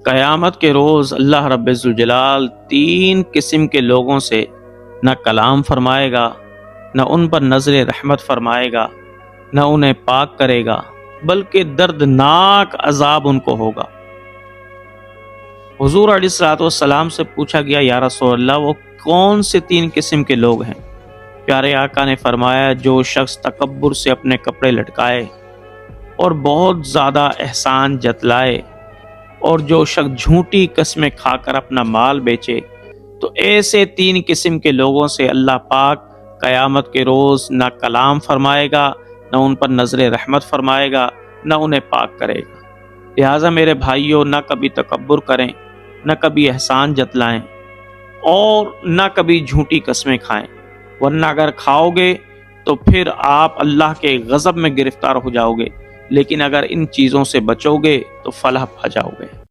قیامت کے روز اللہ رب الجلال تین قسم کے لوگوں سے نہ کلام فرمائے گا، نہ ان پر نظر رحمت فرمائے گا، نہ انہیں پاک کرے گا، بلکہ دردناک عذاب ان کو ہوگا۔ حضور علیہ الصلوۃ والسلام سے پوچھا گیا، یا رسول اللہ وہ کون سے تین قسم کے لوگ ہیں؟ پیارے آقا نے فرمایا، جو شخص تکبر سے اپنے کپڑے لٹکائے اور بہت زیادہ احسان جتلائے، اور جو شخص جھوٹی قسمیں کھا کر اپنا مال بیچے، تو ایسے تین قسم کے لوگوں سے اللہ پاک قیامت کے روز نہ کلام فرمائے گا، نہ ان پر نظر رحمت فرمائے گا، نہ انہیں پاک کرے گا۔ لہٰذا میرے بھائیوں، نہ کبھی تکبر کریں، نہ کبھی احسان جتلائیں، اور نہ کبھی جھوٹی قسمیں کھائیں، ورنہ اگر کھاؤ گے تو پھر آپ اللہ کے غضب میں گرفتار ہو جاؤ گے، لیکن اگر ان چیزوں سے بچو گے تو فلاح پا جاؤ گے۔